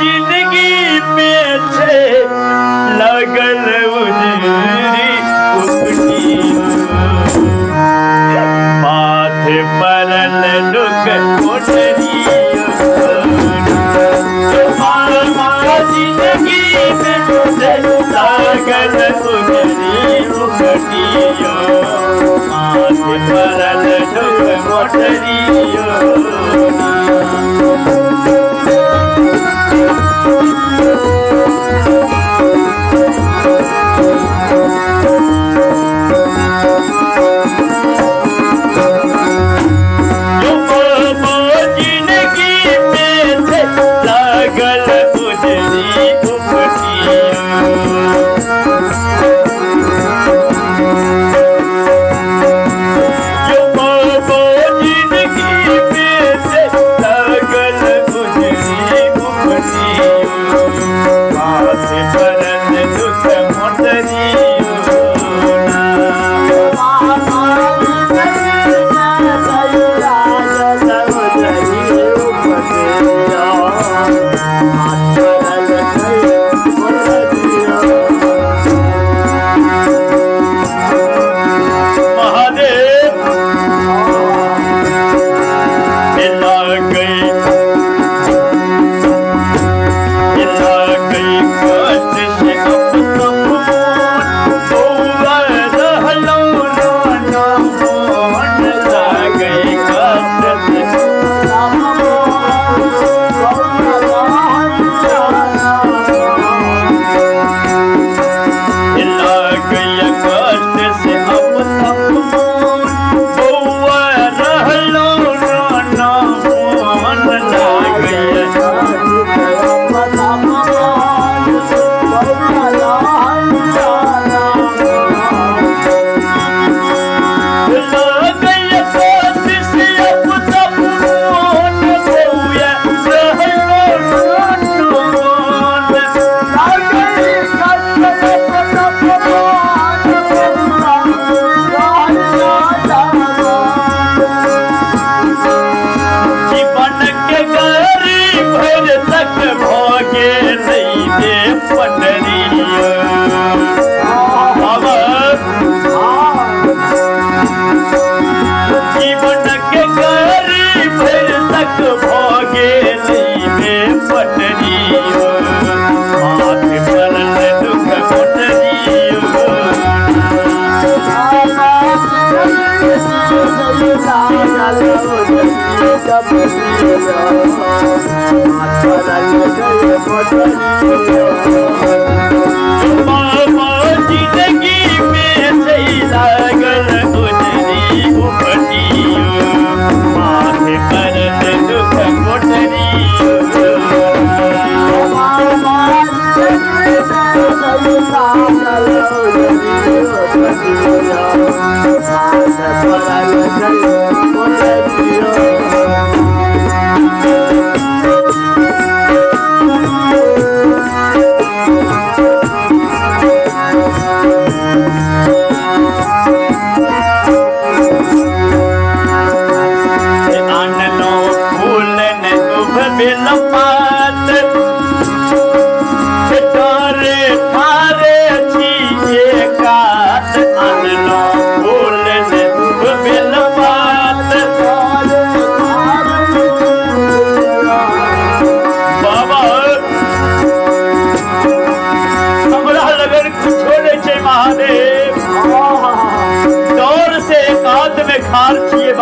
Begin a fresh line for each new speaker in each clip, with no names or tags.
जिंदगी में छे लगल उजरी उपटी माथे परल दुख कोठरियो जिंदगी में छे लगल उजरी उपटियो माथे परल दुख कोठरियो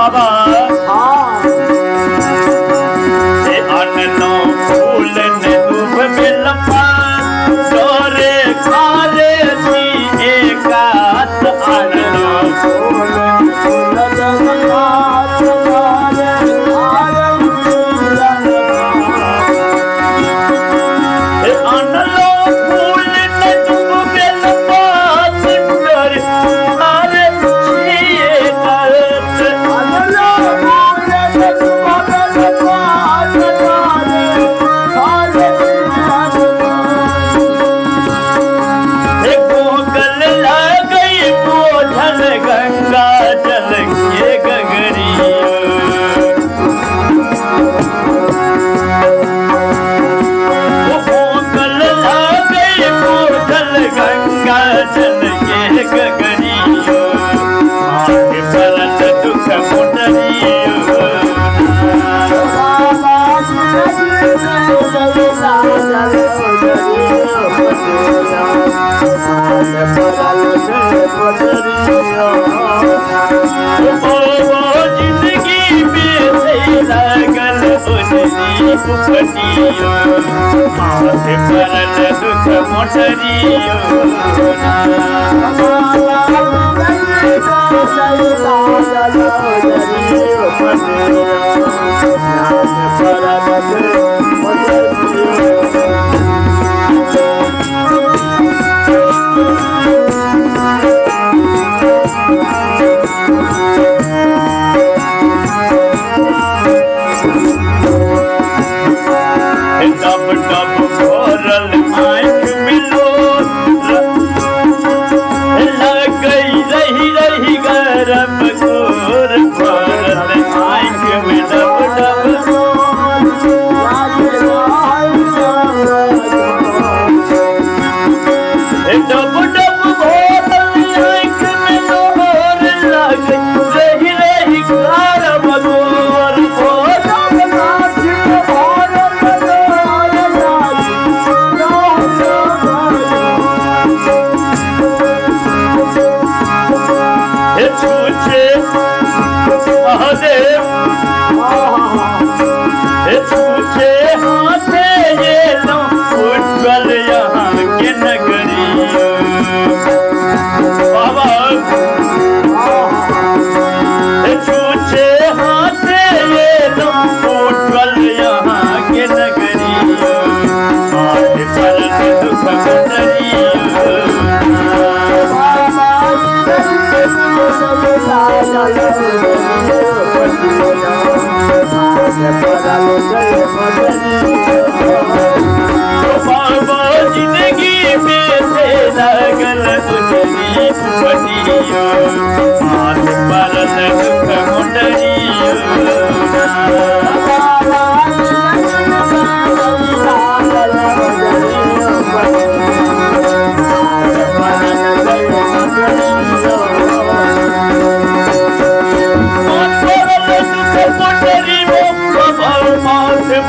Allah
गगरियो माथे परल दुख मोटरियो जिंदगी में लागल फुकटियो माथे परल दुख मोटरियो डब डब भरल आँख मिलो लग गई रही रही गरम गोर भरल आँख में डब डब डब डब भरल आँख में डोर लग रही रही गरम गोर छूछे महादेव छूछे हाथे ये लो उज्जवल यहाँ के नगरियो बाबा छूछे हाथे ये लो उज्जवल यहाँ के नगरियो माथे परल दुख मोटरियो बाबा जिंदगी में से लागल उजली फुकटियो माथे परल दुख मोटरियो माथे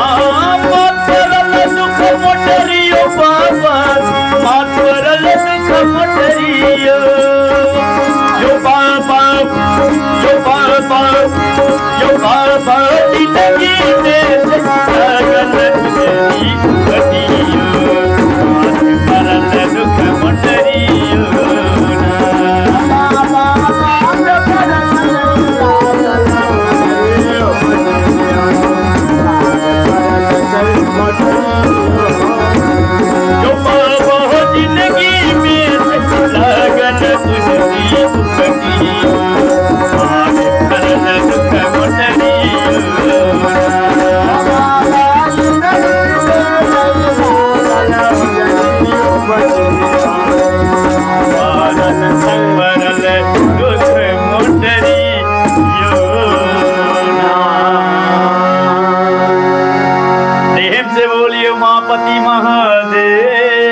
परल दुख मोटरियो बाबा माथे परल दुख मोटरियो यो बाबा जिंदगी में लागल उजली फुकटियो माथे परल दुख मोटरियो जो बाबा जिंदगी में लागल उजली फुकटियो माथे परल दुख मोटरियो प्रेम से बोलिए उमापति महादेव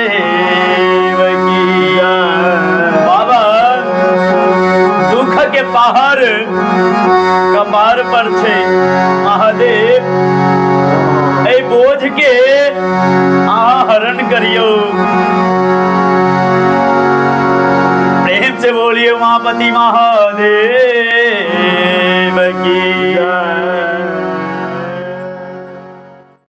की बाबा दुख के पहाड़ कपार पर छे महादेव ए बोझ के हरण करियो प्रेम से बोलिए उमापति महादेव की